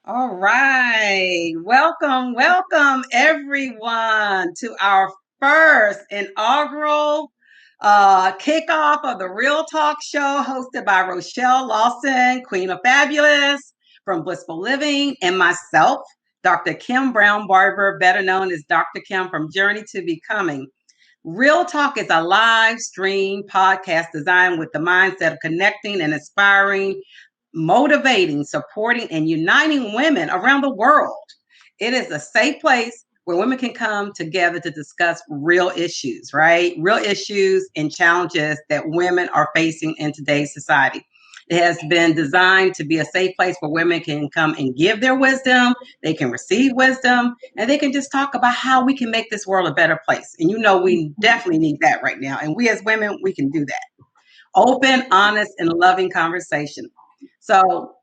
All right. Welcome everyone to our first inaugural kickoff of the Real Talk Show hosted by Rochel, Lawson, Queen of Fabulous from Blissful Living, and myself, Dr. Kim Brown Barber, better known as Dr. Kim from Journey to Becoming. Real Talk is a live stream podcast designed with the mindset of connecting and inspiring, motivating, supporting, and uniting women around the world. It is a safe place where women can come together to discuss real issues, right? Real issues and challenges that women are facing in today's society. It has been designed to be a safe place where women can come and give their wisdom, they can receive wisdom, and they can just talk about how we can make this world a better place. And we definitely need that right now. And we as women, we can do that. Open, honest, and loving conversation. So,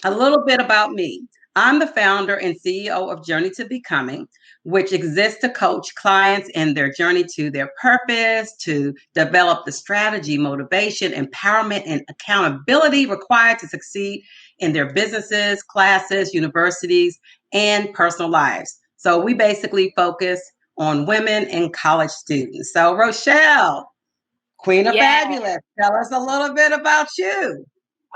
a little bit about me. I'm the founder and CEO of Journey to Becoming, which exists to coach clients in their journey to their purpose, to develop the strategy, motivation, empowerment, and accountability required to succeed in their businesses, classes, universities, and personal lives. So we basically focus on women and college students. So, Rochel, Queen of Yeah. Fabulous, tell us a little bit about you.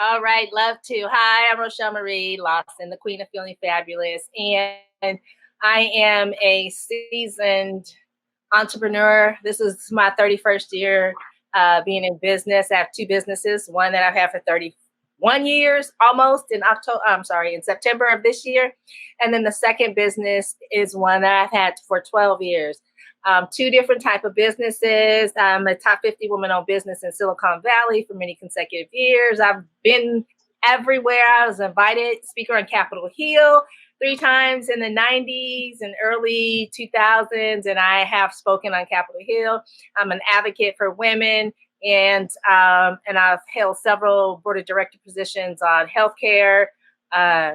All right, love to. Hi, I'm Rochel Marie Lawson, the Queen of Feeling Fabulous, and I am a seasoned entrepreneur. This is my 31st year being in business. I have two businesses, one that I've had for 31 years almost in September of this year. And then the second business is one that I've had for 12 years. Two different type of businesses. I'm a top 50 woman-owned business in Silicon Valley for many consecutive years. I've been everywhere. I was invited speaker on Capitol Hill 3 times in the 90s and early 2000s, and I have spoken on Capitol Hill. I'm an advocate for women, and I've held several board of director positions on healthcare,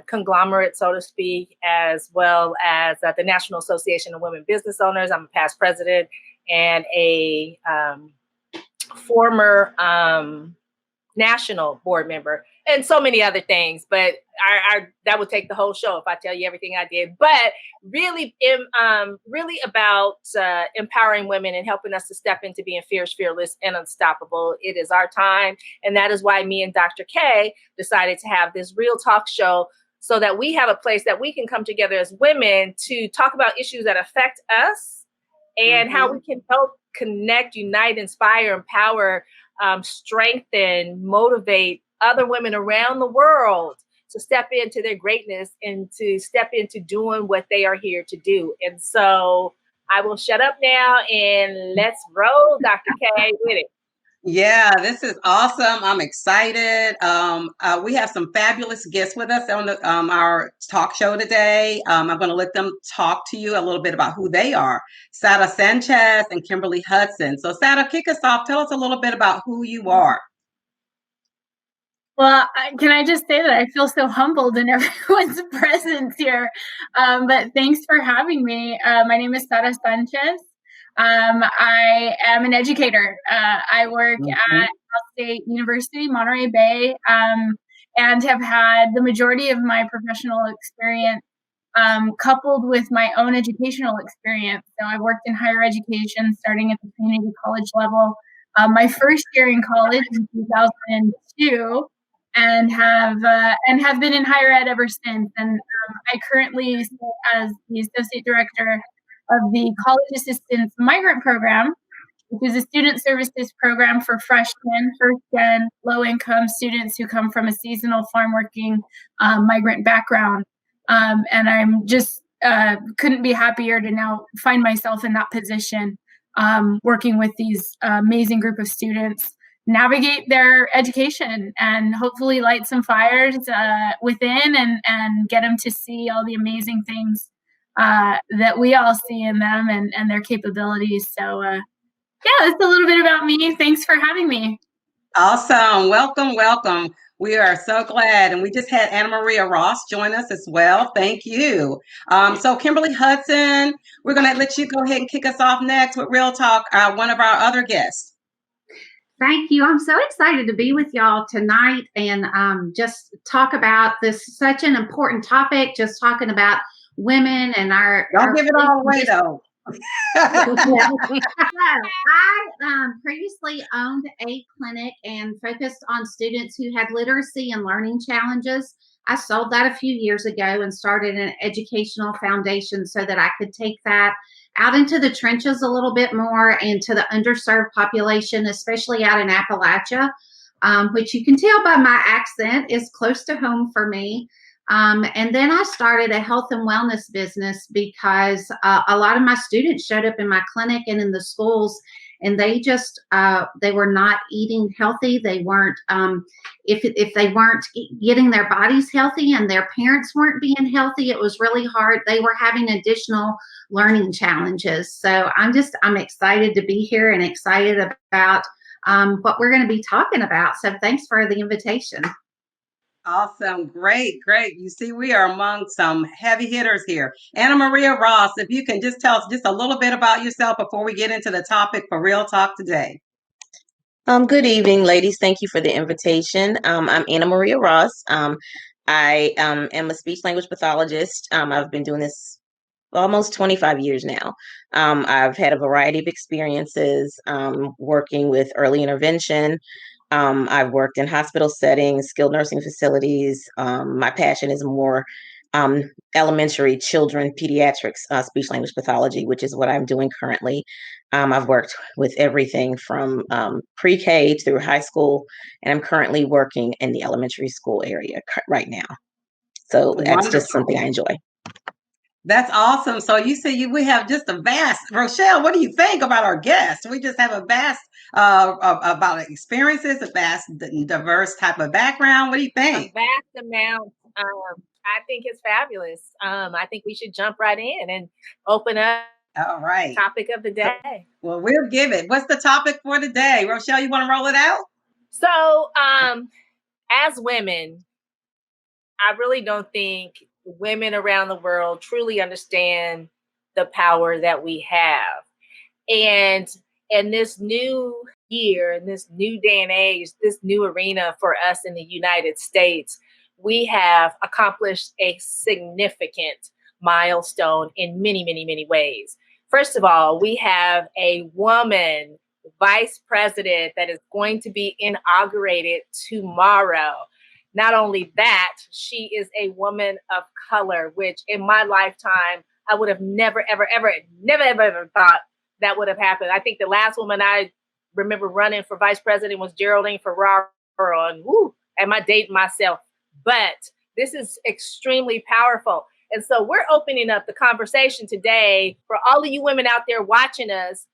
conglomerate, so to speak, as well as the National Association of Women Business Owners. I'm a past president and a former national board member, and so many other things. But that would take the whole show if I tell you everything I did. But really about empowering women and helping us to step into being fierce, fearless, and unstoppable. It is our time. And that is why me and Dr. K decided to have this Real Talk show so that we have a place that we can come together as women to talk about issues that affect us and how we can help connect, unite, inspire, empower, strengthen, motivate other women around the world to step into their greatness and to step into doing what they are here to do. And so I will shut up now and let's roll, Dr. K, with it. Yeah, this is awesome. I'm excited. We have some fabulous guests with us on our talk show today. I'm going to let them talk to you a little bit about who they are. Sada Sanchez and Kimberly Hudson. So Sada, kick us off. Tell us a little bit about who you are. Well, can I just say that I feel so humbled in everyone's presence here. But thanks for having me. My name is Sada Sanchez. I am an educator. I work at Cal State University, Monterey Bay, and have had the majority of my professional experience coupled with my own educational experience. So I worked in higher education, starting at the community college level. My first year in college in 2002. And have been in higher ed ever since. And I currently sit as the associate director of the College Assistance Migrant Program, which is a student services program for freshmen, first-gen, low-income students who come from a seasonal farm working migrant background. And I'm just couldn't be happier to now find myself in that position, working with these amazing group of students, navigate their education and hopefully light some fires within and get them to see all the amazing things that we all see in them and their capabilities. So yeah, that's a little bit about me. Thanks for having me. Awesome. Welcome. We are so glad. And we just had Anna Maria Ross join us as well. Thank you. So Kimberly Hudson, we're going to let you go ahead and kick us off next with Real Talk, one of our other guests. Thank you. I'm so excited to be with y'all tonight and just talk about this such an important topic. Just talking about women and Don't give it all away though. I previously owned a clinic and focused on students who had literacy and learning challenges. I sold that a few years ago and started an educational foundation so that I could take that out into the trenches a little bit more and to the underserved population, especially out in Appalachia, which you can tell by my accent is close to home for me. And then I started a health and wellness business because a lot of my students showed up in my clinic and in the schools, and they just they were not eating healthy. They weren't if they weren't getting their bodies healthy and their parents weren't being healthy, it was really hard. They were having additional learning challenges. So I'm excited to be here and excited about what we're going to be talking about. So thanks for the invitation. Awesome. Great. You see, we are among some heavy hitters here. Anna Maria Ross, if you can just tell us just a little bit about yourself before we get into the topic for Real Talk today. Good evening, ladies. Thank you for the invitation. I'm Anna Maria Ross. I am a speech language pathologist. I've been doing this almost 25 years now. I've had a variety of experiences working with early intervention. I've worked in hospital settings, skilled nursing facilities. My passion is more elementary children, pediatrics, speech language pathology, which is what I'm doing currently. I've worked with everything from pre-K through high school, and I'm currently working in the elementary school area right now. So that's just something I enjoy. That's awesome. So you see, we have just a vast, Rochel, what do you think about our guests? We just have a vast about experiences, a vast, diverse type of background. What do you think? A vast amount. I think it's fabulous. I think we should jump right in and open up. All right. Topic of the day. Well, we'll give it. What's the topic for today? Rochel, you want to roll it out? So, as women, I really don't think women around the world truly understand the power that we have. And in this new year, in this new day and age, this new arena for us in the United States, we have accomplished a significant milestone in many, many, many ways. First of all, we have a woman vice president that is going to be inaugurated tomorrow. Not only that, she is a woman of color, which in my lifetime, I would have never thought that would have happened. I think the last woman I remember running for vice president was Geraldine Ferraro, and am I dating myself? But this is extremely powerful. And so we're opening up the conversation today for all of you women out there watching us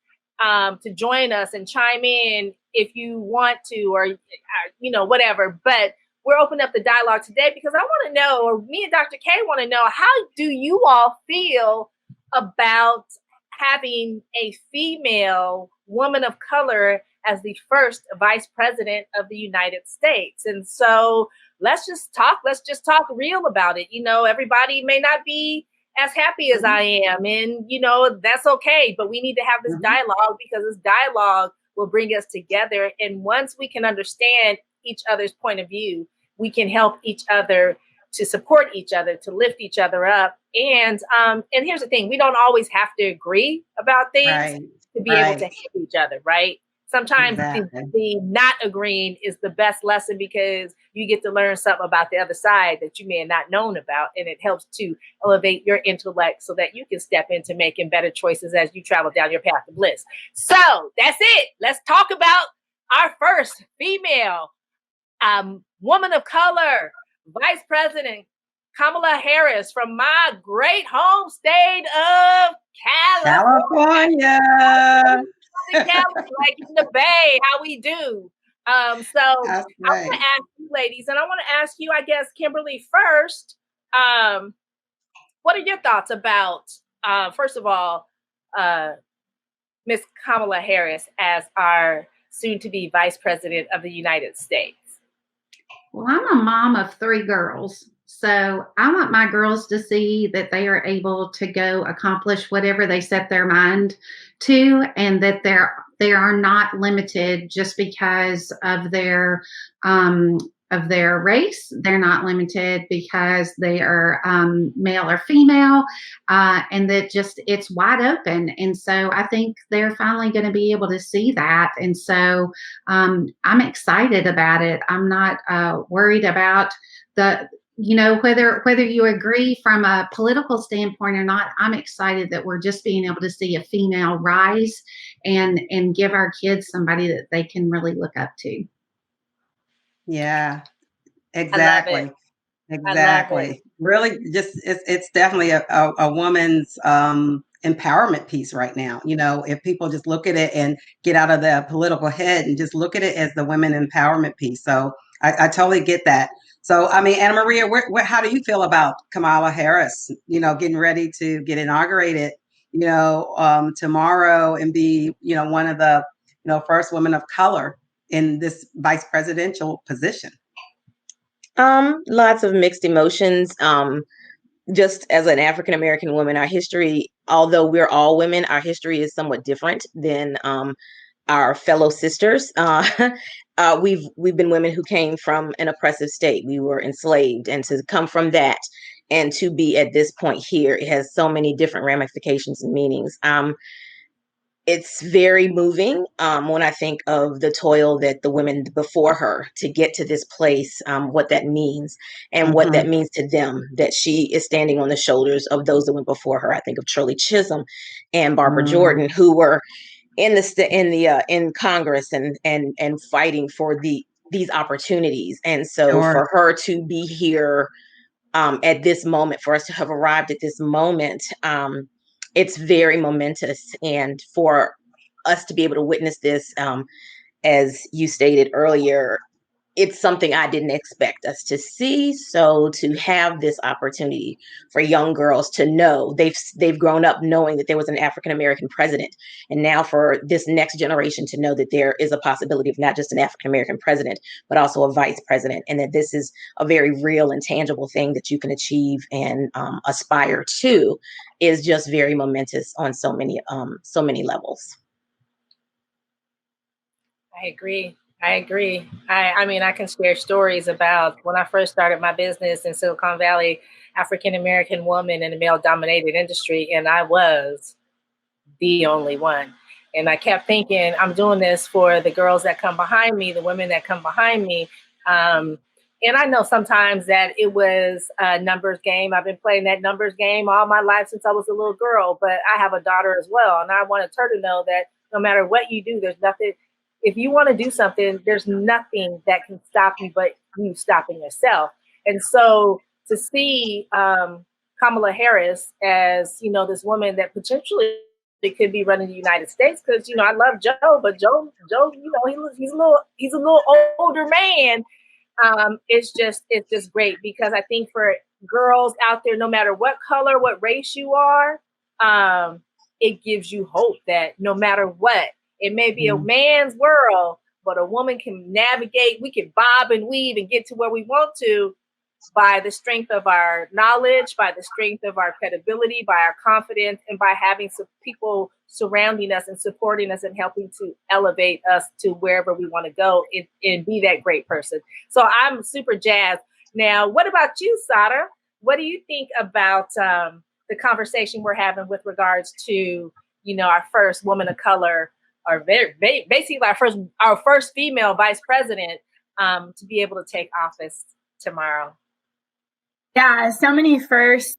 to join us and chime in if you want to, or, whatever. But we're opening up the dialogue today because I want to know, or me and Dr. K want to know, how do you all feel about having a female woman of color as the first vice president of the United States? And so let's just talk real about it. Everybody may not be as happy as I am, and that's okay, but we need to have this dialogue because this dialogue will bring us together. And once we can understand each other's point of view, we can help each other, to support each other, to lift each other up. And here's the thing, we don't always have to agree about things to be able to help each other, right? Sometimes the not agreeing is the best lesson because you get to learn something about the other side that you may have not known about. And it helps to elevate your intellect so that you can step into making better choices as you travel down your path to bliss. So that's it. Let's talk about our first female woman of color, Vice President Kamala Harris from my great home state of California. Like in the Bay, how we do. I want to ask you ladies, and I want to ask you, I guess, Kimberly first. What are your thoughts about, first of all, Miss Kamala Harris as our soon-to-be Vice President of the United States? Well, I'm a mom of 3 girls, so I want my girls to see that they are able to go accomplish whatever they set their mind to, and that they're They are not limited just because of their race. They're not limited because they are male or female, and that just it's wide open. And so I think they're finally going to be able to see that. And so I'm excited about it. I'm not worried about whether you agree from a political standpoint or not. I'm excited that we're just being able to see a female rise and give our kids somebody that they can really look up to. Yeah, I love exactly. it. Exactly. Really, just it's definitely a woman's empowerment piece right now. If people just look at it and get out of the political head and just look at it as the women empowerment piece. So I totally get that. So, I mean, Anna Maria, how do you feel about Kamala Harris, getting ready to get inaugurated, tomorrow and be, one of the, first women of color in this vice presidential position? Lots of mixed emotions. Just as an African American woman, our history, although we're all women, our history is somewhat different than our fellow sisters. We've been women who came from an oppressive state. We were enslaved, and to come from that and to be at this point here, it has so many different ramifications and meanings. It's very moving when I think of the toil that the women before her to get to this place, what that means and what that means to them, that she is standing on the shoulders of those that went before her. I think of Shirley Chisholm and Barbara Jordan, who were in Congress and fighting for these opportunities. And so for her to be here at this moment, for us to have arrived at this moment, it's very momentous. And for us to be able to witness this, as you stated earlier, it's something I didn't expect us to see. So to have this opportunity for young girls to know they've grown up knowing that there was an African American president, and now for this next generation to know that there is a possibility of not just an African American president, but also a vice president, and that this is a very real and tangible thing that you can achieve and aspire to, is just very momentous on so many levels. I agree. I mean, I can share stories about when I first started my business in Silicon Valley, African-American woman in a male-dominated industry, and I was the only one. And I kept thinking, I'm doing this for the girls that come behind me, the women that come behind me. And I know sometimes that it was a numbers game. I've been playing that numbers game all my life since I was a little girl, but I have a daughter as well. And I wanted her to know that no matter what you do, there's nothing. If you want to do something, there's nothing that can stop you but you stopping yourself. And so to see Kamala Harris as, this woman that potentially could be running the United States, because, I love Joe, but Joe, he's a little older man. It's just great, because I think for girls out there, no matter what color, what race you are, it gives you hope that no matter what, it may be a man's world, but a woman can navigate. We can bob and weave and get to where we want to by the strength of our knowledge, by the strength of our credibility, by our confidence, and by having some people surrounding us and supporting us and helping to elevate us to wherever we want to go and be that great person. So I'm super jazzed. Now, what about you, Sada? What do you think about the conversation we're having with regards to, our first woman of color, or basically our first female vice president to be able to take office tomorrow? Yeah, so many firsts.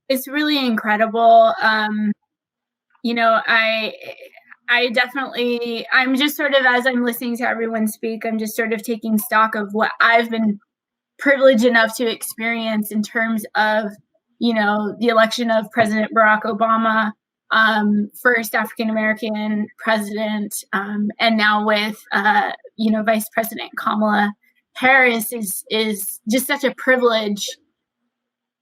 It's really incredible. I definitely, I'm just sort of, as I'm listening to everyone speak, I'm just sort of taking stock of what I've been privileged enough to experience in terms of, the election of President Barack Obama, first African-American president, and now with, Vice President Kamala Harris is just such a privilege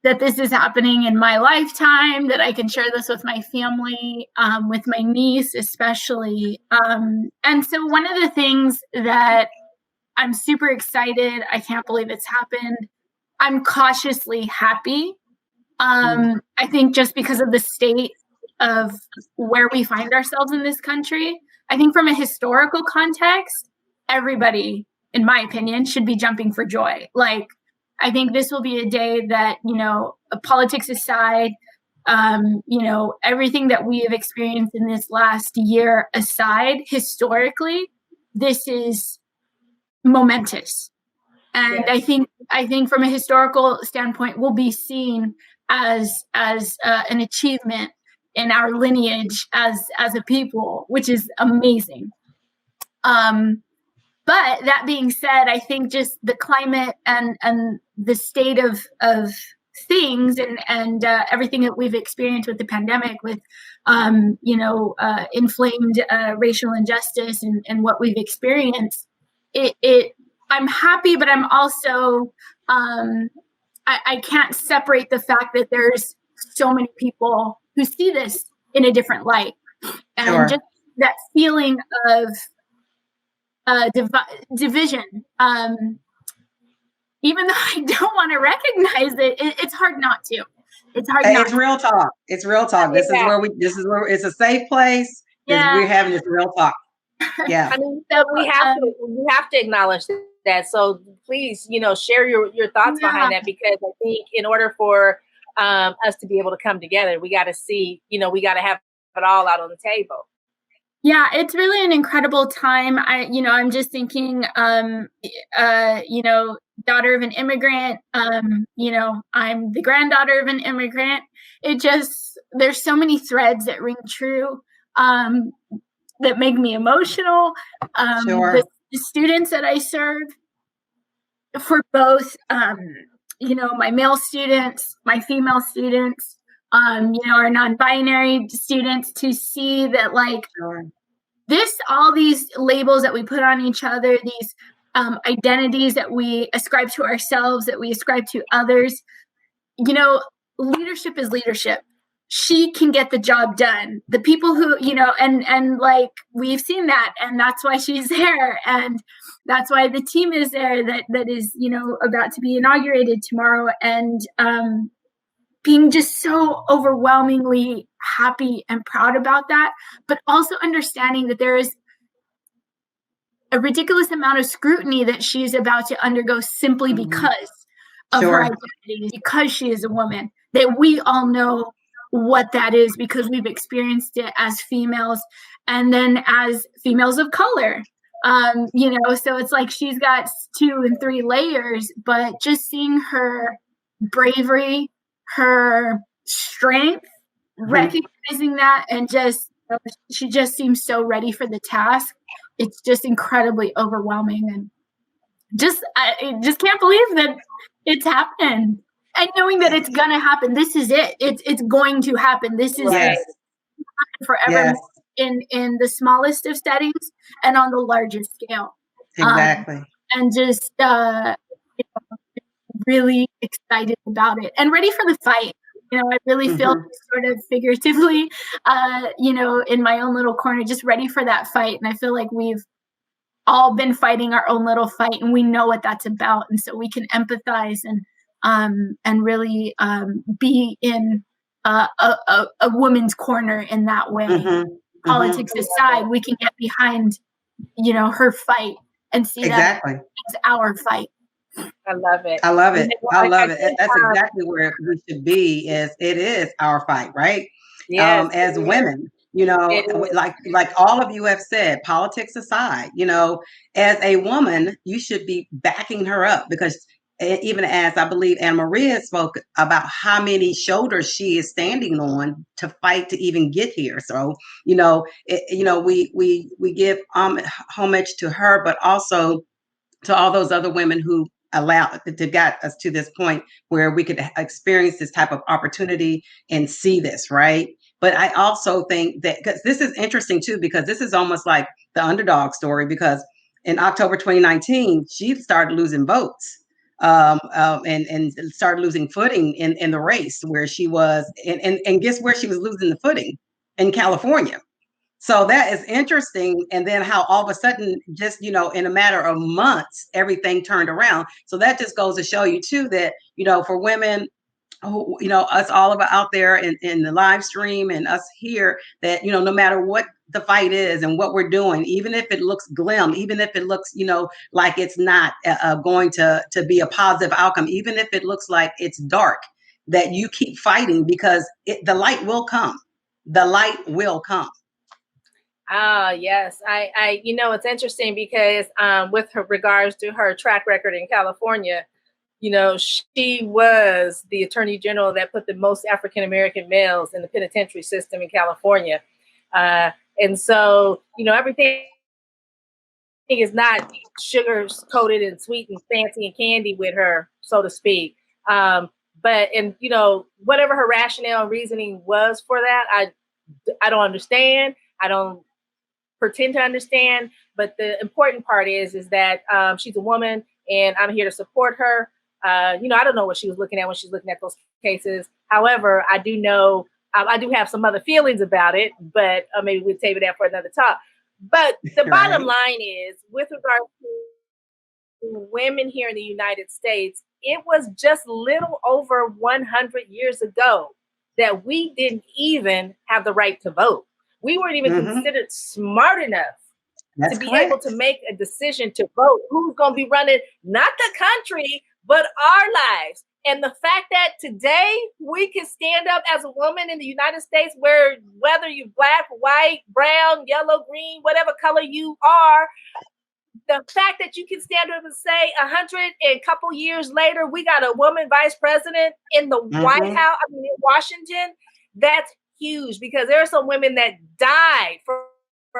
that this is happening in my lifetime, that I can share this with my family, with my niece especially. And so one of the things that I'm super excited, I can't believe it's happened. I'm cautiously happy. I think just because of the state of where we find ourselves in this country. I think from a historical context, everybody, in my opinion, should be jumping for joy. Like, I think this will be a day that, politics aside, everything that we have experienced in this last year aside, historically, this is momentous. And yes. I think from a historical standpoint, will be seen as an achievement in our lineage as a people, which is amazing. But that being said, I think just the climate and the state of things and everything that we've experienced with the pandemic, with inflamed racial injustice and what we've experienced, I'm happy, but I'm also I can't separate the fact that there's so many people who see this in a different light, and sure. Just that feeling of division. Even though I don't want to recognize it, it's hard not to. It's hard. It's real talk. It's real talk. This is where it's a safe place. Yeah. We're having this real talk. Yeah. I mean, so we have to acknowledge that. So please, share your thoughts behind that, because I think in order for us to be able to come together, we got to see, we got to have it all out on the table. Yeah, it's really an incredible time. I'm just thinking, daughter of an immigrant, I'm the granddaughter of an immigrant. There's so many threads that ring true, that make me emotional. Sure. The students that I serve, for both, my male students, my female students, our non-binary students, to see that, like, sure. All these labels that we put on each other, these identities that we ascribe to ourselves, that we ascribe to others, leadership is leadership. She can get the job done. The people who, and like, we've seen that, and that's why she's there. And that's why the team is there that is, about to be inaugurated tomorrow. And, being just so overwhelmingly happy and proud about that, but also understanding that there is a ridiculous amount of scrutiny that she is about to undergo simply because of her identity, because she is a woman, that we all know what that is because we've experienced it as females, and then as females of color. So it's like she's got 2 and 3 layers, but just seeing her bravery, her strength, recognizing that, and she just seems so ready for the task. It's just incredibly overwhelming, and I just can't believe that it's happened. And knowing that it's gonna happen. This is it. It's going to happen. This is it forever, in the smallest of settings and on the largest scale. Exactly. And just really excited about it and ready for the fight. I really feel sort of figuratively, in my own little corner, just ready for that fight. And I feel like we've all been fighting our own little fight, and we know what that's about. And so we can empathize and really be in a woman's corner in that way. Politics aside, we can get behind, her fight and see that it's our fight. I love it. I love it. I love it. That's exactly where we should be. It is our fight, right? Yes, as women, like all of you have said, politics aside, as a woman, you should be backing her up, because even as I believe Anna Maria spoke about how many shoulders she is standing on to fight to even get here. So, we give homage to her, but also to all those other women who got us to this point where we could experience this type of opportunity and see this, right? But I also think that, because this is interesting too, because this is almost like the underdog story, because in October 2019, she started losing votes. And started losing footing in the race where she was, and guess where she was losing the footing? In California. So that is interesting. And then how all of a sudden, just, in a matter of months, everything turned around. So that just goes to show you too that, for women, us all about out there in the live stream and us here that, no matter what the fight is and what we're doing, even if it looks glim, even if it looks, like it's not going to be a positive outcome, even if it looks like it's dark, that you keep fighting because the light will come. The light will come. Ah, yes. It's interesting because with her regards to her track record in California, she was the attorney general that put the most African-American males in the penitentiary system in California. And so, everything is not sugar coated and sweet and fancy and candy with her, so to speak. But whatever her rationale and reasoning was for that, I don't understand. I don't pretend to understand. But the important part is that she's a woman and I'm here to support her. I don't know what she was looking at when she's looking at those cases. However, I do know I do have some other feelings about it, but maybe we'll save that for another talk. But the bottom line is, with regards to women here in the United States, it was just little over 100 years ago that we didn't even have the right to vote. We weren't even considered smart enough to be able to make a decision to vote. Who's going to be running, not the country, but our lives. And the fact that today we can stand up as a woman in the United States, where whether you're black, white, brown, yellow, green, whatever color you are, the fact that you can stand up and say 100 and a couple years later, we got a woman vice president in the White House, in Washington, that's huge, because there are some women that died for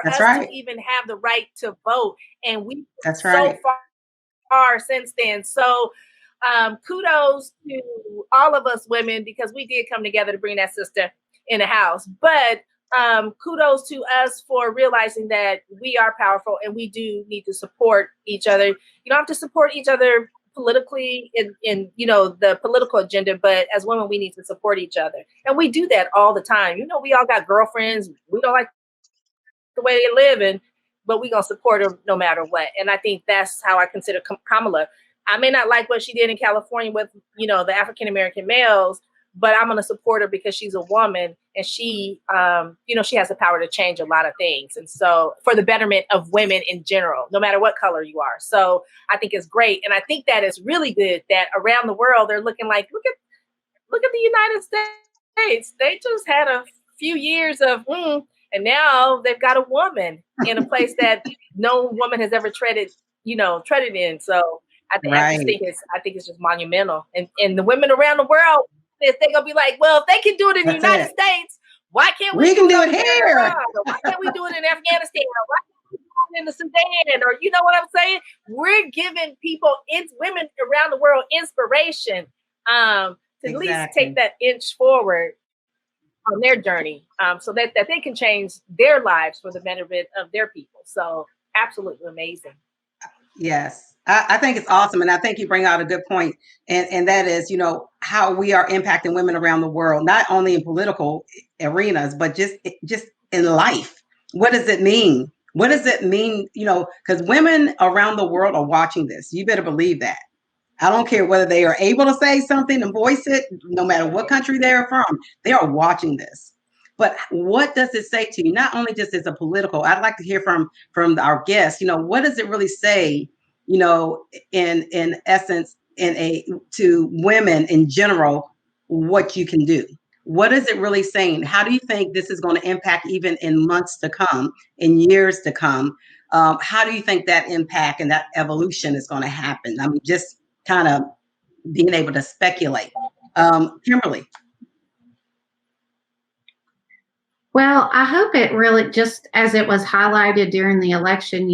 us to even have the right to vote. And we so far since then. So kudos to all of us women, because we did come together to bring that sister in the house. But kudos to us for realizing that we are powerful and we do need to support each other. You don't have to support each other politically in the political agenda, but as women, we need to support each other. And we do that all the time. We all got girlfriends. We don't like the way they're living, but we're going to support her no matter what. And I think that's how I consider Kamala. I may not like what she did in California with, the African-American males, but I'm going to support her because she's a woman and she, she has the power to change a lot of things. And so for the betterment of women in general, no matter what color you are. So I think it's great. And I think that it's really good that around the world, they're looking like, look at the United States. They just had a few years of, and now they've got a woman in a place that no woman has ever treaded in. So I think it's just monumental. And the women around the world, they're gonna be like, well, if they can do it in the United States, why can't we do it here? Why can't we do it in Afghanistan? Or why can't we do it in the Sudan? Or you know what I'm saying? We're giving women around the world inspiration to at least take that inch forward on their journey, so that they can change their lives for the betterment of their people. So absolutely amazing. Yes. I think it's awesome. And I think you bring out a good point. And that is, how we are impacting women around the world, not only in political arenas, but just in life. What does it mean? What does it mean? Because women around the world are watching this. You better believe that. I don't care whether they are able to say something and voice it, no matter what country they're from, they are watching this. But what does it say to you? Not only just as a political, I'd like to hear from our guests, what does it really say, in essence, to women in general, what you can do? What is it really saying? How do you think this is going to impact even in months to come, in years to come? How do you think that impact and that evolution is going to happen? I mean, just kind of being able to speculate. Kimberly. Well, I hope it really, just as it was highlighted during the election,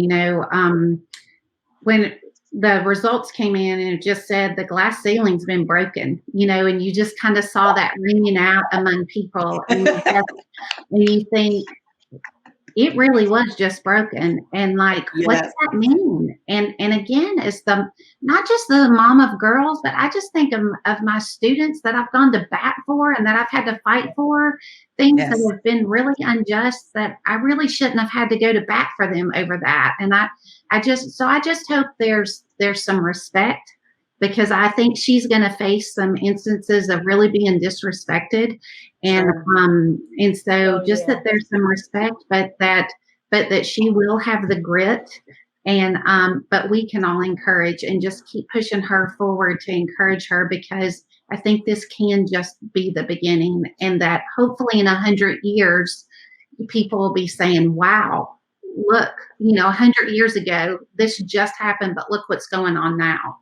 when the results came in and it just said the glass ceiling's been broken, and you just kind of saw that ringing out among people. And you think, it really was just broken. And like, what does that mean? And again, it's not just the mom of girls, but I just think of my students that I've gone to bat for and that I've had to fight for, things that have been really unjust that I really shouldn't have had to go to bat for them over that. And I just hope there's some respect because I think she's going to face some instances of really being disrespected, and so just that there's some respect, but that she will have the grit, and but we can all encourage and just keep pushing her forward to encourage her, because I think this can just be the beginning, and that hopefully in 100 years people will be saying, wow, look, 100 years ago this just happened, but look what's going on now.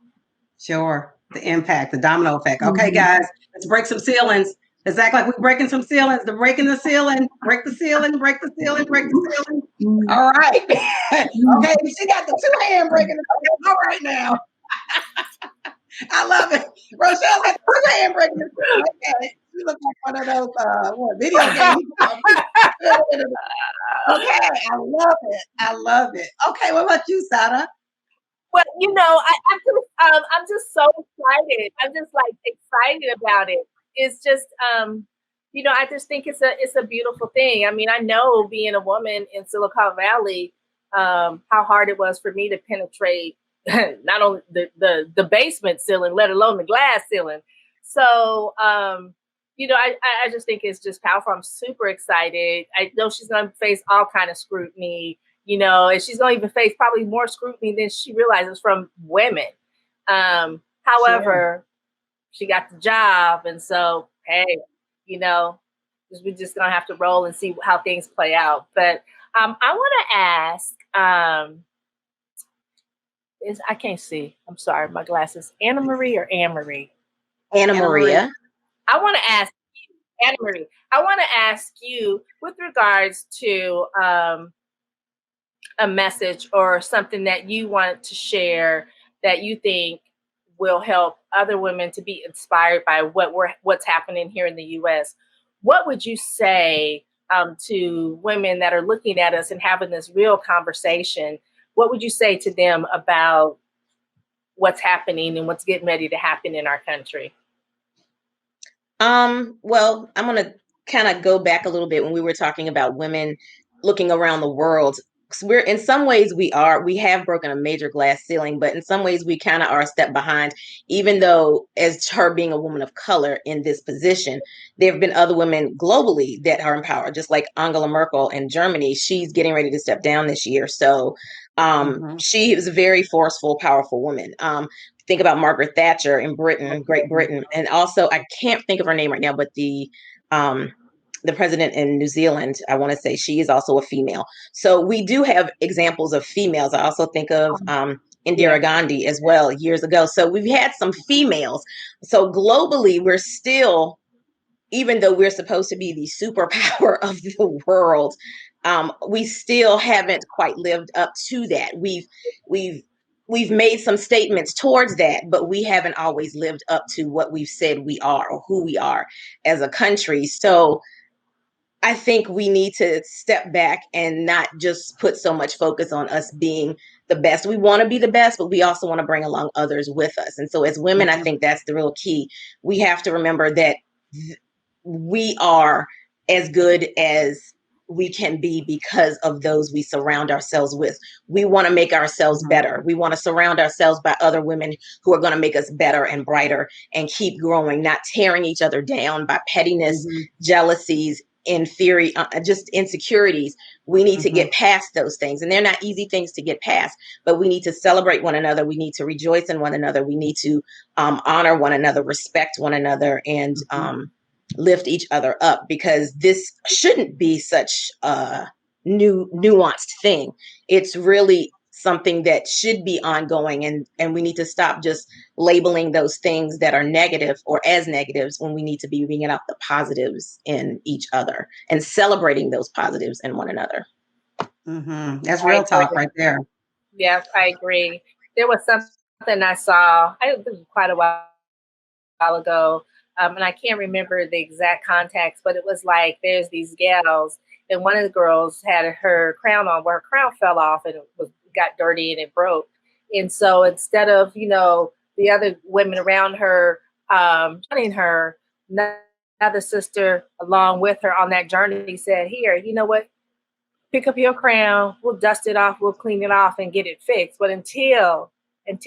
Sure. The impact, the domino effect. Okay, guys, let's break some ceilings. Let's act like we're breaking some ceilings. They're breaking the ceiling. Break the ceiling, break the ceiling, break the ceiling. All right. Okay, she got the two-hand breaking the ceiling. All right now. I love it. Rochel got the two-hand breaking the ceiling. Okay. You look like one of those video games. Okay, I love it. I love it. Okay, what about you, Sada? Well, I'm just so excited. I'm just like excited about it. It's just, I just think it's a beautiful thing. I mean, I know being a woman in Silicon Valley, how hard it was for me to penetrate not only the basement ceiling, let alone the glass ceiling. So, I just think it's just powerful. I'm super excited. I know she's going to face all kind of scrutiny. And she's going to even face probably more scrutiny than she realizes from women. However, she got the job. And so, hey, we're just going to have to roll and see how things play out. But I want to ask, I can't see. I'm sorry, my glasses. Anna Marie or Anne Marie? Anna Maria. I want to ask you, Anna Marie, I want to ask you with regards to a message or something that you want to share that you think will help other women to be inspired by what's happening here in the U.S. What would you say to women that are looking at us and having this real conversation? What would you say to them about what's happening and what's getting ready to happen in our country? Well, I'm going to kind of go back a little bit when we were talking about women looking around the world. We're in some ways we have broken a major glass ceiling, but in some ways we kind of are a step behind, even though as her being a woman of color in this position, there have been other women globally that are empowered, just like Angela Merkel in Germany. She's getting ready to step down this year. So she is a very forceful, powerful woman. Think about Margaret Thatcher in Britain, Great Britain. And also, I can't think of her name right now, but the president in New Zealand, I want to say she is also a female. So we do have examples of females. I also think of Indira Gandhi as well years ago. So we've had some females. So globally, we're still, even though we're supposed to be the superpower of the world, we still haven't quite lived up to that. We've made some statements towards that, but we haven't always lived up to what we've said we are or who we are as a country. So I think we need to step back and not just put so much focus on us being the best. We want to be the best, but we also want to bring along others with us. And so as women, I think that's the real key. We have to remember that we are as good as we can be because of those we surround ourselves with. We want to make ourselves better. We want to surround ourselves by other women who are going to make us better and brighter and keep growing, not tearing each other down by pettiness, jealousies, in theory, just insecurities. We need to get past those things. And they're not easy things to get past, but we need to celebrate one another. We need to rejoice in one another. We need to honor one another, respect one another, and lift each other up, because this shouldn't be such a nuanced thing. It's really something that should be ongoing, and we need to stop just labeling those things that are negative or as negatives when we need to be bringing out the positives in each other and celebrating those positives in one another. That's real talk right there. Yes, I agree. There was something I saw, it was quite a while ago, and I can't remember the exact context, but it was like there's these gals, and one of the girls had her crown on, where her crown fell off and it got dirty and it broke. And so instead of, the other women around her, joining her, another sister along with her on that journey said, here, you know what? Pick up your crown, we'll dust it off, we'll clean it off and get it fixed. But until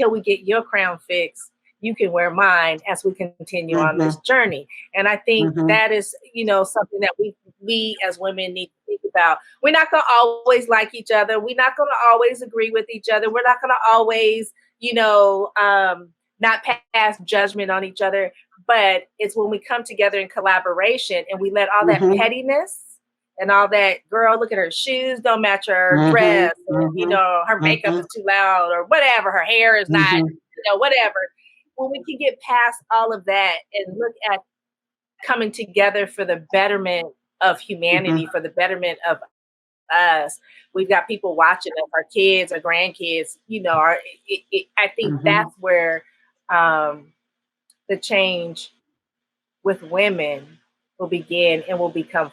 we get your crown fixed, you can wear mine as we continue on this journey. And I think that is, something that we as women need to think about. We're not going to always like each other. We're not going to always agree with each other. We're not going to always, not pass judgment on each other. But it's when we come together in collaboration and we let all that pettiness and all that, girl, look at her shoes, don't match her dress, or, her makeup is too loud, or whatever, her hair is not, whatever. When we can get past all of that and look at coming together for the betterment of humanity, for the betterment of us, we've got people watching us, our kids, our grandkids, I think that's where the change with women will begin and will become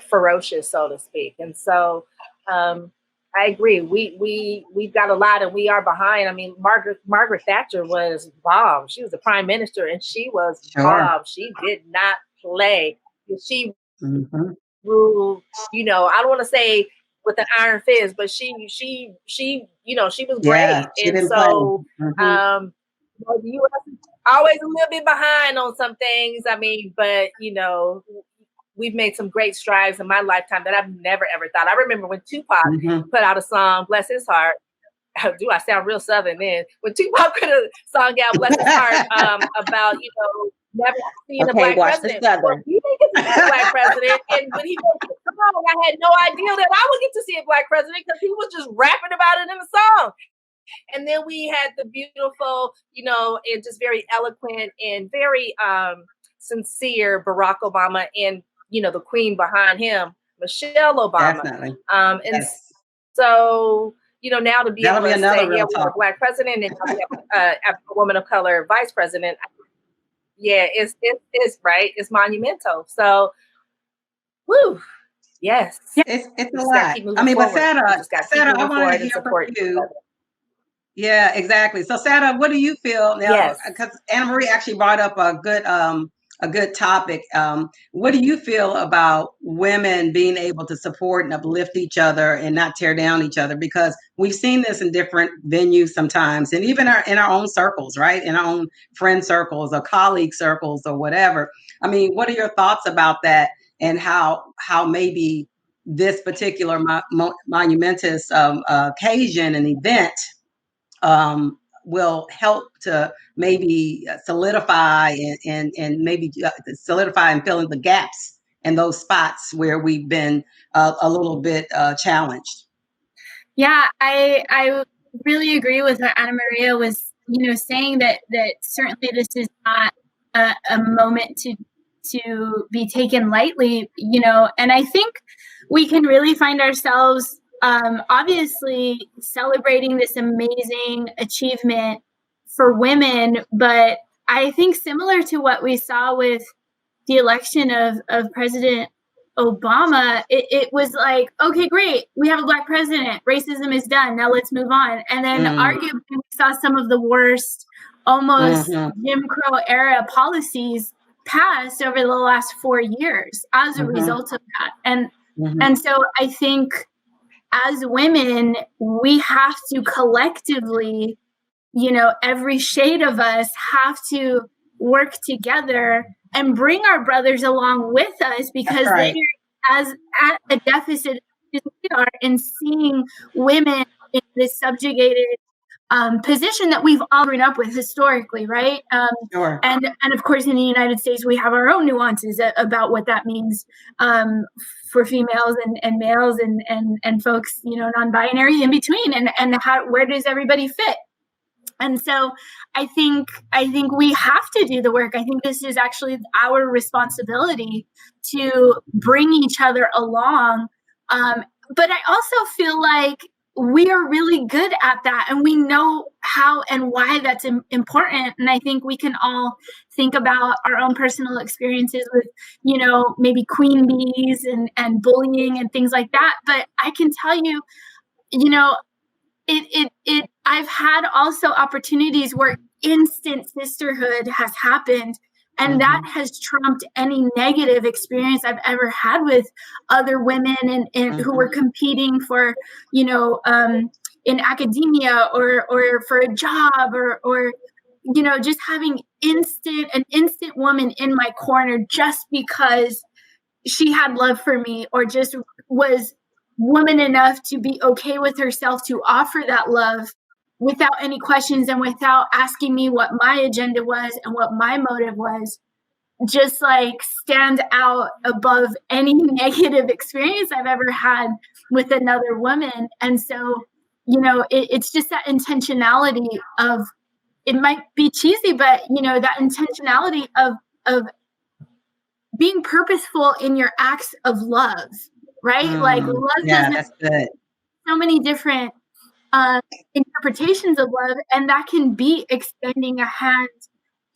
ferocious, so to speak. And so I agree. We've got a lot, and we are behind. I mean, Margaret Thatcher was bomb. She was the prime minister, and she was bomb. She did not play. She ruled. I don't want to say with an iron fist, but she was great. Yeah, and so, the U.S. is always a little bit behind on some things. I mean, but we've made some great strides in my lifetime that I've never, ever thought. I remember when Tupac put out a song, bless his heart. Do I sound real Southern then? When Tupac put a song out, bless his heart, about, never seeing a black president. Well, you didn't get to see a black president. And when he wrote the song, I had no idea that I would get to see a black president because he was just rapping about it in the song. And then we had the beautiful, and just very eloquent and very sincere Barack Obama and, the queen behind him, Michelle Obama. Definitely. And so, now to be able to say, we have a black president and we have a woman of color vice president, it's right. It's monumental. So, woo. Yes. It's a lot. I mean, but Sada, I want to hear from you. Yeah, exactly. So, Sada, what do you feel now? Because Anna Marie actually brought up a good topic. What do you feel about women being able to support and uplift each other and not tear down each other? Because we've seen this in different venues sometimes, and even in our own circles, right? In our own friend circles or colleague circles or whatever. I mean, what are your thoughts about that, and how maybe this particular monumentous occasion and event will help to maybe solidify and maybe solidify and fill in the gaps in those spots where we've been a little bit challenged? Yeah, I really agree with what Anna Maria was, saying that certainly this is not a moment to be taken lightly, and I think we can really find ourselves obviously celebrating this amazing achievement for women, but I think similar to what we saw with the election of President Obama, it was like, okay, great, we have a black president, racism is done, now let's move on. And then arguably we saw some of the worst, almost Jim Crow era policies passed over the last 4 years as a result of that. And so I think as women, we have to collectively, every shade of us have to work together and bring our brothers along with us, because they're as at a deficit as we are in seeing women in this subjugated position that we've all grown up with historically, right? And of course, in the United States, we have our own nuances about what that means for females and males and folks, non-binary in between, and where does everybody fit? And so I think we have to do the work. I think this is actually our responsibility to bring each other along. But I also feel like we are really good at that, and we know how and why that's important. And I think we can all think about our own personal experiences with, maybe queen bees and bullying and things like that. But I can tell you, I've had also opportunities where instant sisterhood has happened, and that has trumped any negative experience I've ever had with other women and who were competing for, in academia or for a job or just having an instant woman in my corner just because she had love for me, or just was woman enough to be okay with herself to offer that love without any questions and without asking me what my agenda was and what my motive was, just like stand out above any negative experience I've ever had with another woman. And so, it's just that intentionality of, it might be cheesy, but that intentionality of being purposeful in your acts of love, right? Like love that's good. So many different interpretations of love, and that can be extending a hand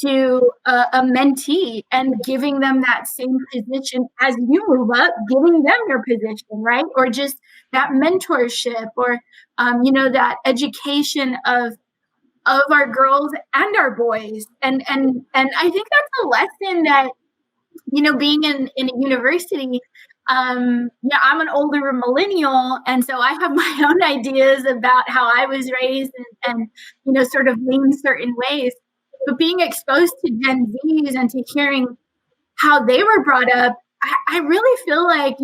to a mentee and giving them that same position as you move up, giving them your position, right? Or just that mentorship, or that education of our girls and our boys, and I think that's a lesson that, being in a university, I'm an older millennial, and so I have my own ideas about how I was raised and sort of lean certain ways. But being exposed to Gen Zs and to hearing how they were brought up, I really feel like,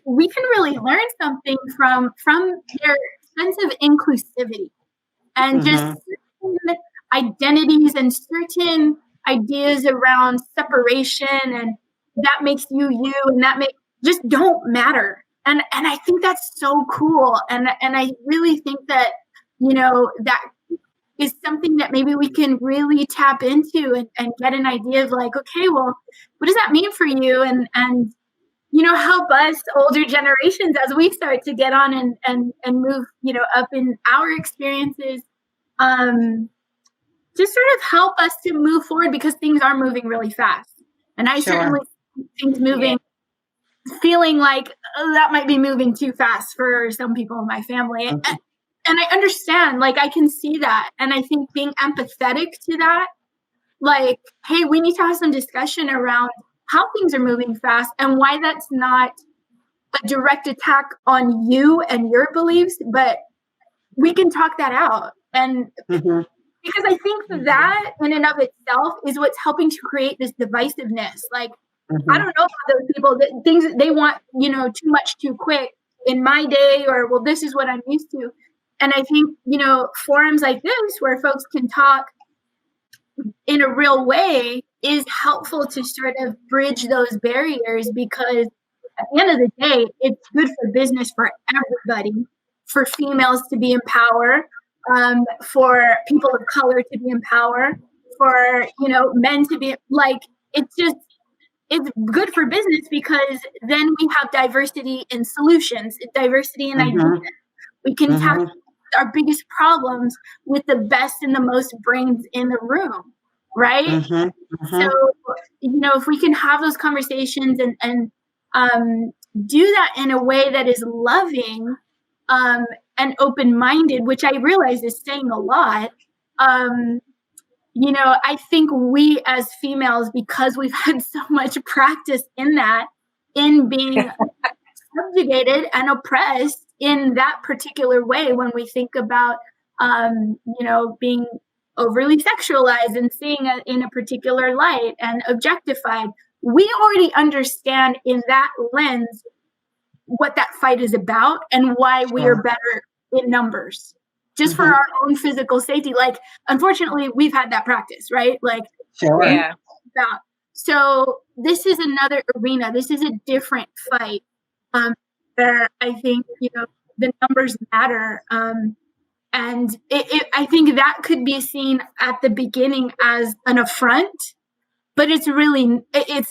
we can really learn something from their sense of inclusivity and just certain identities and certain ideas around separation, and that makes you, and that just don't matter. And I think that's so cool. And I really think that, that is something that maybe we can really tap into and get an idea of like, okay, well, what does that mean for you? And help us older generations as we start to get on and move, up in our experiences, just sort of help us to move forward, because things are moving really fast. And I certainly see things moving, feeling like that might be moving too fast for some people in my family. And I understand, like, I can see that. And I think being empathetic to that, like, hey, we need to have some discussion around how things are moving fast and why that's not a direct attack on you and your beliefs, but we can talk that out. And because I think that in and of itself is what's helping to create this divisiveness. Like, I don't know about those people, that things that they want, too much too quick in my day, or, well, this is what I'm used to. And I think, forums like this where folks can talk in a real way is helpful to sort of bridge those barriers, because at the end of the day, it's good for business for everybody, for females to be in power, for people of color to be in power, for, men to be like, it's good for business, because then we have diversity in solutions, diversity in ideas. We can tackle our biggest problems with the best and the most brains in the room, right? So, if we can have those conversations and do that in a way that is loving and open-minded, which I realize is saying a lot, I think we as females, because we've had so much practice in that, in being subjugated and oppressed in that particular way, when we think about, being overly sexualized and seeing it in a particular light and objectified, we already understand in that lens what that fight is about and why we are better in numbers, just for our own physical safety. Like, unfortunately, we've had that practice, right? Like, so this is another arena. This is a different fight, where I think, the numbers matter. And I think that could be seen at the beginning as an affront, but it's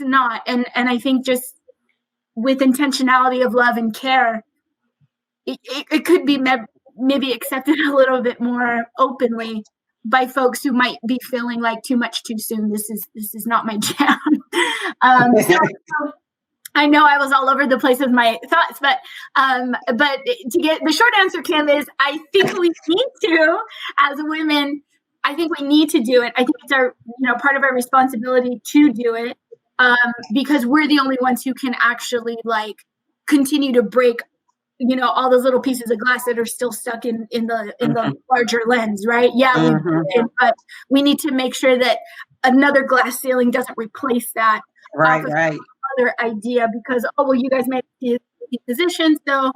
not. And I think just with intentionality of love and care, it could be maybe accepted a little bit more openly by folks who might be feeling like too much too soon. This is not my jam. So I know I was all over the place with my thoughts, but to get the short answer, Kim, is I think we need to, as women, I think we need to do it. I think it's our, part of our responsibility to do it, because we're the only ones who can actually, like, continue to break all those little pieces of glass that are still stuck in the larger lens, right? Yeah, but we need to make sure that another glass ceiling doesn't replace that. Right. Other idea, because you guys made these positions, so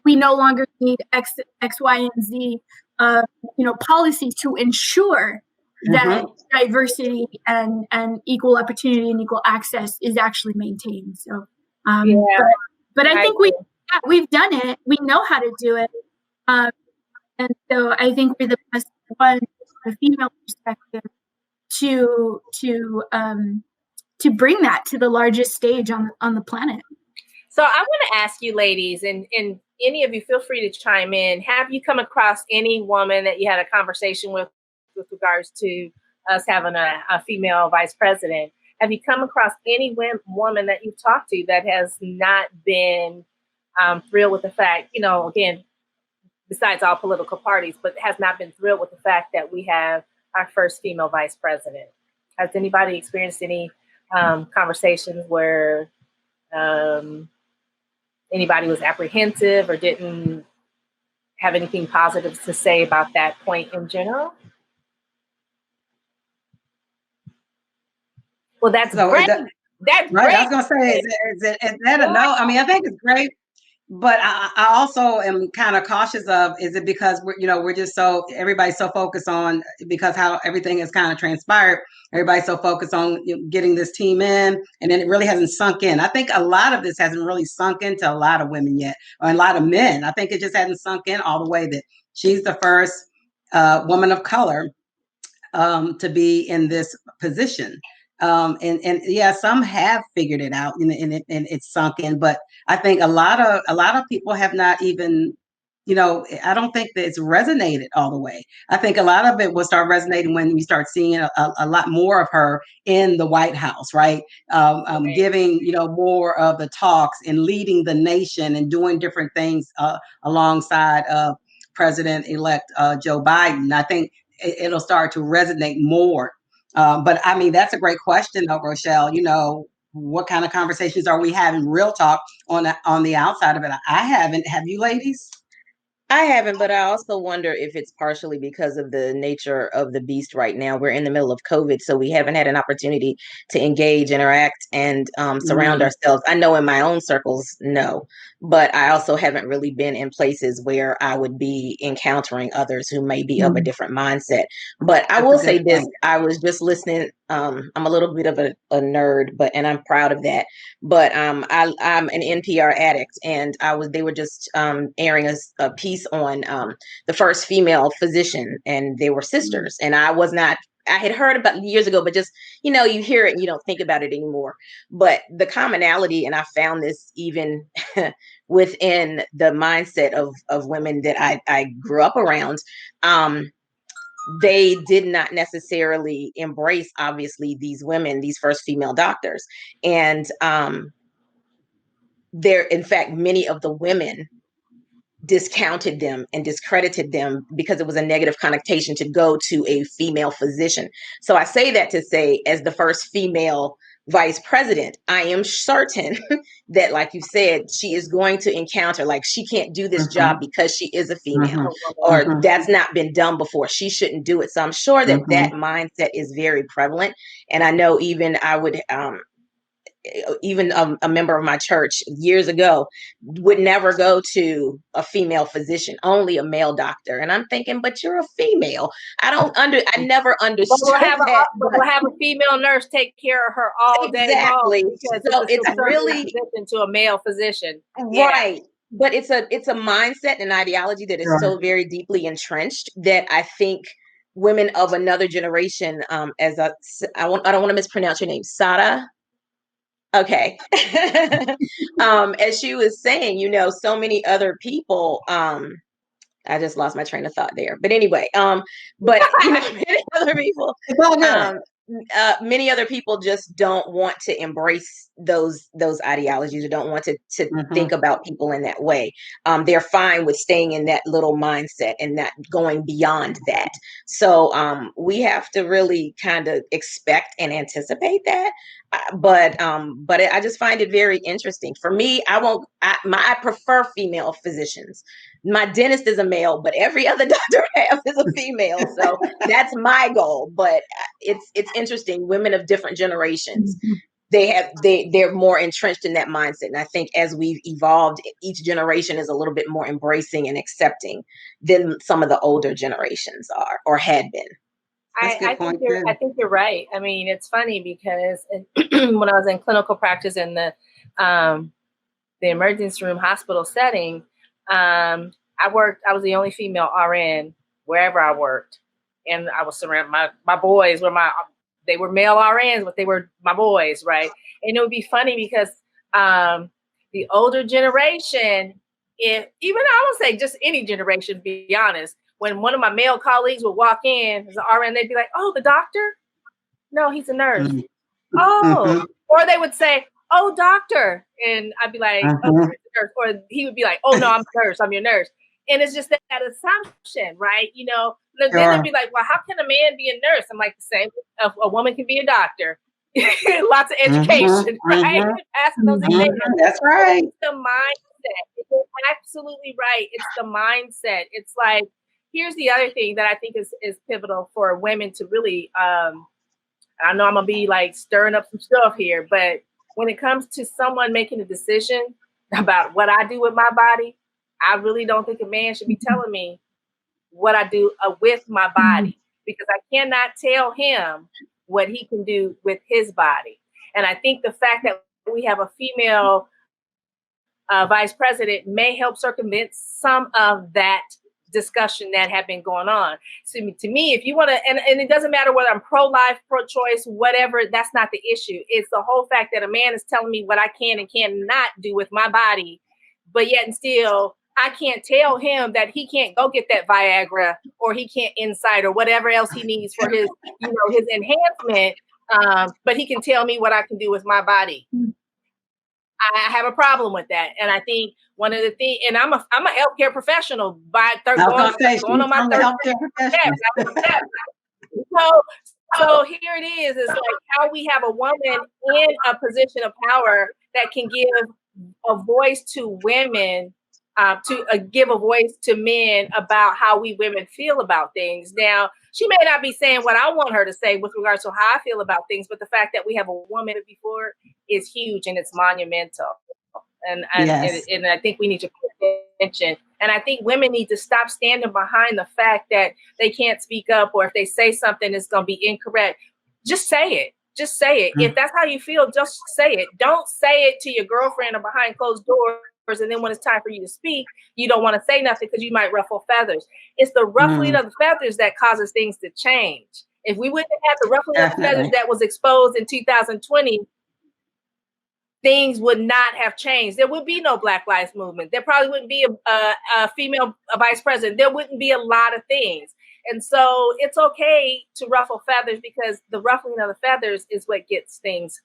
we no longer need X, Y, and Z policies to ensure that diversity and equal opportunity and equal access is actually maintained. So, but I think we've done it. We know how to do it, and so I think we're the best one from a female perspective to bring that to the largest stage on the planet. So I want to ask you ladies, and any of you, feel free to chime in. Have you come across any woman that you had a conversation with regards to us having a female vice president? Have you come across any woman that you've talked to that has not been thrilled with the fact, again, besides all political parties, but has not been thrilled with the fact that we have our first female vice president? Has anybody experienced any conversations where anybody was apprehensive or didn't have anything positive to say about that point in general? Well, that's great. That's right. Great. I was going to say, is that a no? I mean, I think it's great, but I also am kind of cautious of, is it because we're just everybody's so focused on, because how everything has kind of transpired, everybody's so focused on getting this team in, and then it really hasn't sunk in. I think a lot of this hasn't really sunk into a lot of women yet, or a lot of men. I think it just hasn't sunk in all the way that she's the first woman of color to be in this position. And yeah, some have figured it out and it's sunk in, but I think a lot of people have not even, I don't think that it's resonated all the way. I think a lot of it will start resonating when we start seeing a lot more of her in the White House, right? Giving, more of the talks and leading the nation and doing different things alongside of President-elect Joe Biden. I think it'll start to resonate more. But I mean, that's a great question though, Rochel. What kind of conversations are we having, real talk, on the outside of it? I haven't. Have you ladies? I haven't, but I also wonder if it's partially because of the nature of the beast right now. We're in the middle of COVID, so we haven't had an opportunity to engage, interact, and surround ourselves. I know in my own circles, no, but I also haven't really been in places where I would be encountering others who may be of a different mindset. But I will say this, I was just listening. I'm a little bit of a nerd, and I'm proud of that. But I'm an NPR addict, and they were just airing a piece on the first female physician, and they were sisters. And I had heard about years ago, but just, you hear it and you don't think about it anymore. But the commonality, and I found this even within the mindset of women that I grew up around, they did not necessarily embrace, obviously, these women, these first female doctors. And in fact, many of the women discounted them and discredited them because it was a negative connotation to go to a female physician. So I say that to say, as the first female vice president, I am certain that, like you said, she is going to encounter, like, she can't do this job because she is a female, or that's not been done before, she shouldn't do it. So I'm sure that that mindset is very prevalent. And I know even a member of my church years ago would never go to a female physician, only a male doctor. And I'm thinking, but you're a female. I never understood that. We'll have a female nurse take care of her all day long. Exactly. So it's really to a male physician. Right. Yeah. But it's a mindset and ideology that is so very deeply entrenched that I think women of another generation, I don't want to mispronounce your name, Sada. Okay. As she was saying, so many other people, I just lost my train of thought there. But anyway, many other people, many other people just don't want to embrace those ideologies, or don't want to think about people in that way. They're fine with staying in that little mindset and not going beyond that. So we have to really kind of expect and anticipate that. But I just find it very interesting. For me, I prefer female physicians. My dentist is a male, but every other doctor I have is a female. So that's my goal. But it's interesting. Women of different generations, they're more entrenched in that mindset. And I think as we've evolved, each generation is a little bit more embracing and accepting than some of the older generations are or had been. I think you're right. I mean, it's funny because when I was in clinical practice in the emergency room hospital setting, I was the only female RN wherever I worked. And I was surrounded, my boys they were male RNs, but they were my boys, right? And it would be funny because the older generation, I would say just any generation, to be honest, when one of my male colleagues would walk in as an RN, they'd be like, "Oh, the doctor? No, he's a nurse." Mm-hmm. Oh, or they would say, "Oh, doctor," and I'd be like, "Oh, you're a nurse," or he would be like, "Oh, no, I'm a nurse. I'm your nurse." And it's just that assumption, right? You know, then they'd be like, "Well, how can a man be a nurse?" I'm like, the same. A woman can be a doctor. Lots of education, right? Passing those exams. That's right. It's the mindset. It's absolutely right. It's the mindset. It's like, here's the other thing that I think is pivotal for women to really, I know I'm going to be like stirring up some stuff here, but when it comes to someone making a decision about what I do with my body, I really don't think a man should be telling me what I do with my body, because I cannot tell him what he can do with his body. And I think the fact that we have a female vice president may help circumvent some of that discussion that have been going on. So to me, if you want to, and it doesn't matter whether I'm pro-life, pro-choice, whatever, that's not the issue. It's the whole fact that a man is telling me what I can and cannot do with my body, but yet and still, I can't tell him that he can't go get that Viagra, or he can't Insight, or whatever else he needs for his, his enhancement. But he can tell me what I can do with my body. I have a problem with that. And I think one of the things, and I'm a healthcare professional by going on my third healthcare. So here it is. It's like how we have a woman in a position of power that can give a voice to women, to give a voice to men about how we women feel about things. Now, she may not be saying what I want her to say with regards to how I feel about things, but the fact that we have a woman before is huge, and it's monumental. And I think we need to pay attention. And I think women need to stop standing behind the fact that they can't speak up, or if they say something, it's going to be incorrect. Just say it. Just say it. If that's how you feel, just say it. Don't say it to your girlfriend or behind closed doors. And then when it's time for you to speak, you don't want to say nothing because you might ruffle feathers. It's the ruffling of the feathers that causes things to change. If we wouldn't have the ruffling of the feathers that was exposed in 2020, things would not have changed. There would be no Black Lives Movement. There probably wouldn't be a female vice president. There wouldn't be a lot of things. And so it's okay to ruffle feathers, because the ruffling of the feathers is what gets things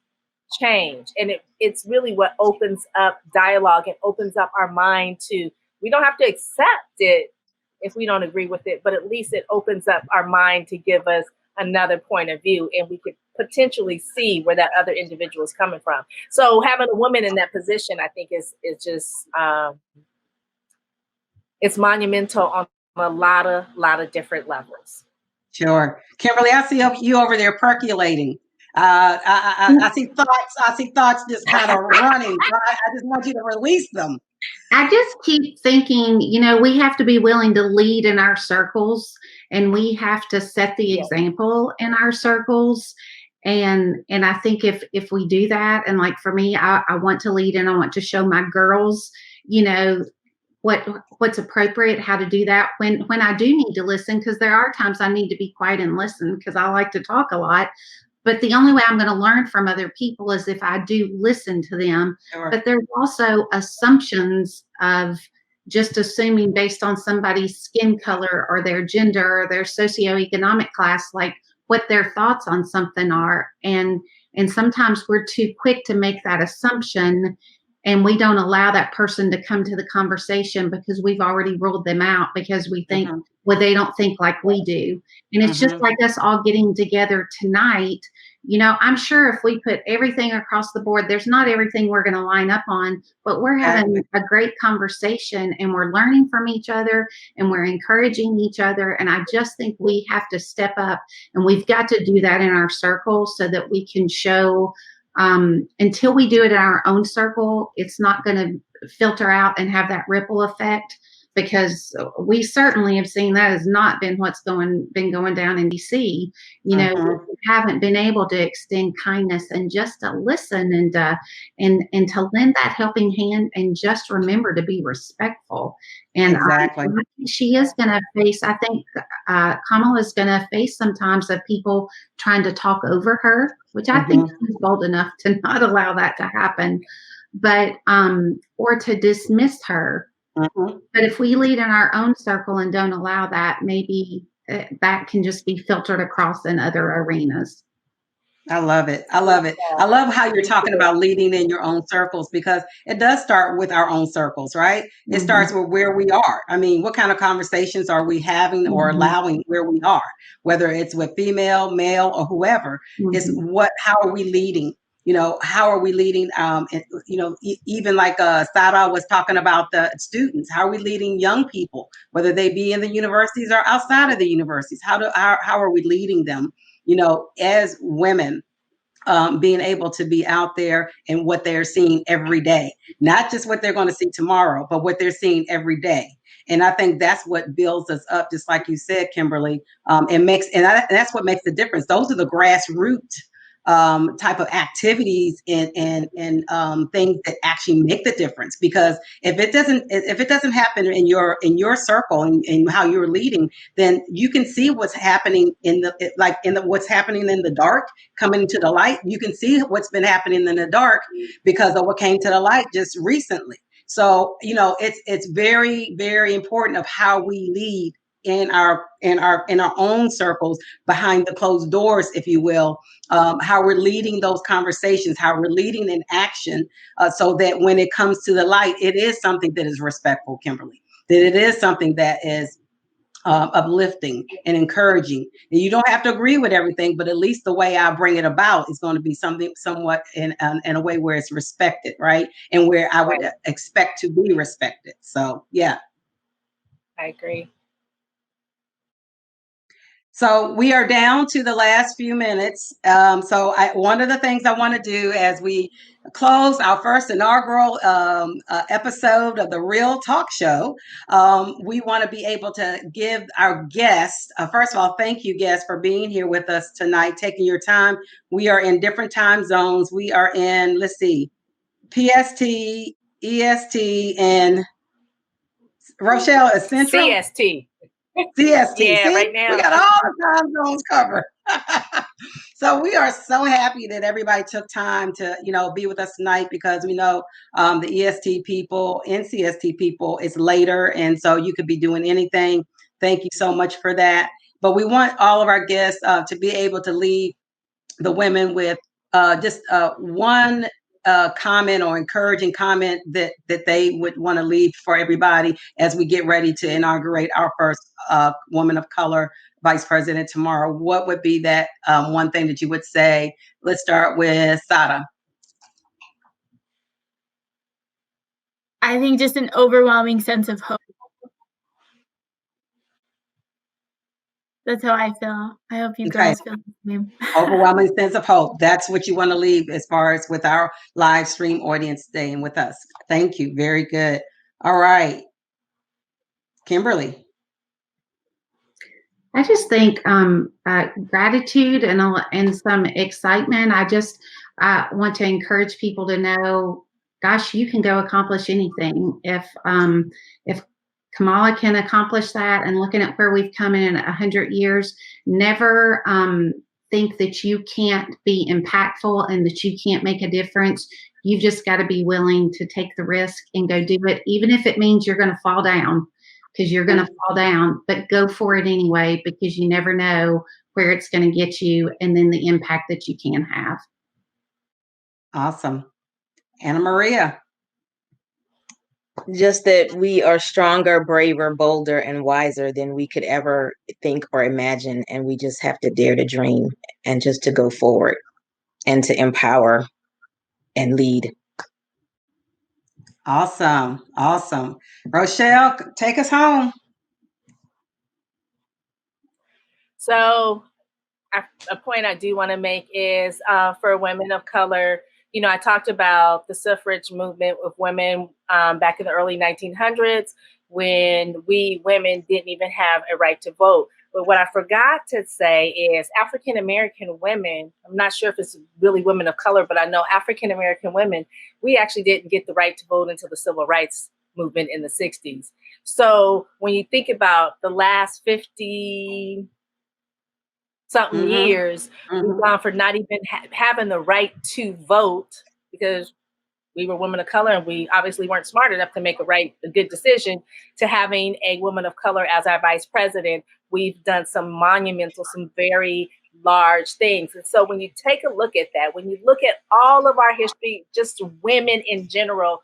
change. And it's really what opens up dialogue and opens up our mind to, we don't have to accept it if we don't agree with it, but at least it opens up our mind to give us another point of view, and we could potentially see where that other individual is coming from. So having a woman in that position, I think is just it's monumental on a lot of different levels. Sure. Kimberly, I see you over there percolating. I see thoughts just kind of running. I just want you to release them. I just keep thinking, we have to be willing to lead in our circles, and we have to set the example in our circles. And I think if we do that, and like for me, I want to lead, and I want to show my girls, what's appropriate, how to do that when I do need to listen, because there are times I need to be quiet and listen because I like to talk a lot. But the only way I'm going to learn from other people is if I do listen to them. Sure. But there's also assumptions of just assuming based on somebody's skin color or their gender or their socioeconomic class, like, what their thoughts on something are. And sometimes we're too quick to make that assumption, and we don't allow that person to come to the conversation because we've already ruled them out because we think, well, they don't think like we do. And it's just like us all getting together tonight. You know, I'm sure if we put everything across the board, there's not everything we're going to line up on, but we're having a great conversation and we're learning from each other and we're encouraging each other. And I just think we have to step up, and we've got to do that in our circle so that we can show, until we do it in our own circle, it's not going to filter out and have that ripple effect, because we certainly have seen that has not been what's been going down in DC. You know, we haven't been able to extend kindness and just to listen and to lend that helping hand and just remember to be respectful. And she is going to face, I think Kamala is going to face sometimes of people trying to talk over her, which I think she's bold enough to not allow that to happen, but or to dismiss her. But if we lead in our own circle and don't allow that, maybe that can just be filtered across in other arenas. I love it. I love it. I love how you're talking about leading in your own circles, because it does start with our own circles, right? It starts with where we are. I mean, what kind of conversations are we having or allowing where we are, whether it's with female, male, or whoever? Is how are we leading? You know, how are we leading? You know, even like Sada was talking about the students. How are we leading young people, whether they be in the universities or outside of the universities? How are we leading them? You know, as women, being able to be out there and what they're seeing every day, not just what they're going to see tomorrow, but what they're seeing every day. And I think that's what builds us up, just like you said, Kimberly. And that's what makes the difference. Those are the grassroots type of activities and things that actually make the difference. Because if it doesn't happen in your circle and how you're leading, then you can see what's happening what's happening in the dark coming to the light. You can see what's been happening in the dark because of what came to the light just recently. So, you know, it's very, very important of how we lead in our own circles, behind the closed doors, if you will, how we're leading those conversations, how we're leading in action, so that when it comes to the light, it is something that is respectful, Kimberly, that it is something that is uplifting and encouraging. And you don't have to agree with everything, but at least the way I bring it about is going to be something somewhat in a way where it's respected, right? And where I would expect to be respected. So, yeah. I agree. So we are down to the last few minutes. One of the things I want to do as we close our first inaugural episode of the Real Talk Show, we want to be able to give our guests, first of all, thank you, guests, for being here with us tonight, taking your time. We are in different time zones. We are in, let's see, PST, EST, and Rochel is Central. CST. CST. Yeah, see? right now. We got all the time zones covered. So we are so happy that everybody took time to, be with us tonight, because we know the EST people and CST people, it's later. And so you could be doing anything. Thank you so much for that. But we want all of our guests to be able to leave the women with just one comment or encouraging comment that they would want to leave for everybody as we get ready to inaugurate our first woman of color vice president tomorrow. What would be that one thing that you would say? Let's start with Sada. I think just an overwhelming sense of hope. That's how I feel. I hope you guys feel the same. Overwhelming sense of hope. That's what you want to leave as far as with our live stream audience staying with us. Thank you. Very good. All right. Kimberly. I just think gratitude and some excitement. I just want to encourage people to know, gosh, you can go accomplish anything. If Kamala can accomplish that, and looking at where we've come in 100 years, never think that you can't be impactful and that you can't make a difference. You've just got to be willing to take the risk and go do it, even if it means you're going to fall down. because you're going to fall down, but go for it anyway, because you never know where it's going to get you and then the impact that you can have. Awesome. Anna Maria. Just that we are stronger, braver, bolder, and wiser than we could ever think or imagine. And we just have to dare to dream and just to go forward and to empower and lead. Awesome. Awesome. Rochelle, take us home. So a point I do want to make is for women of color, you know, I talked about the suffrage movement with women back in the early 1900s when we women didn't even have a right to vote. But what I forgot to say is African-American women, I'm not sure if it's really women of color, but I know African-American women, we actually didn't get the right to vote until the civil rights movement in the 60s. So when you think about the last 50 something years, we've gone for not even having the right to vote because we were women of color and we obviously weren't smart enough to make a good decision, to having a woman of color as our vice president. We've done some monumental, some very large things. And so when you take a look at that, when you look at all of our history, just women in general,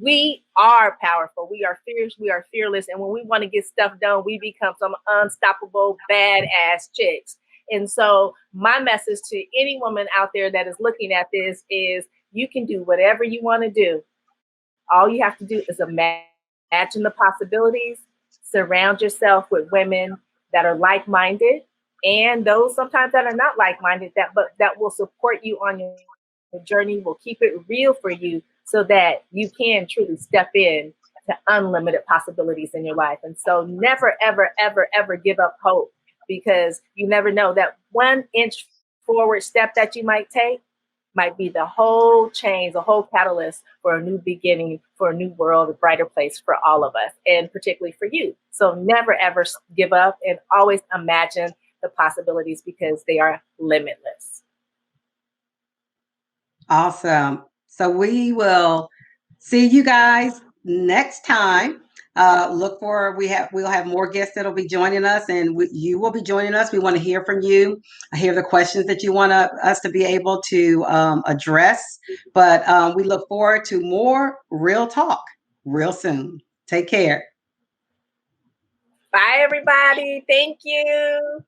we are powerful. We are fierce. We are fearless. And when we want to get stuff done, we become some unstoppable, badass chicks. And so my message to any woman out there that is looking at this is you can do whatever you want to do. All you have to do is imagine the possibilities, surround yourself with women that are like-minded, and those sometimes that are not like-minded, that will support you on your journey, will keep it real for you so that you can truly step in to unlimited possibilities in your life. And so never, ever, ever, ever give up hope, because you never know that 1 inch forward step that you might take might be the whole change, the whole catalyst for a new beginning, for a new world, a brighter place for all of us, and particularly for you. So never, ever give up and always imagine the possibilities because they are limitless. Awesome. So we will see you guys next time. Look for, we'll have more guests that'll be joining us, and you will be joining us. We want to hear from you. I hear the questions that you want us to be able to address. But we look forward to more real talk real soon. Take care. Bye, everybody. Thank you.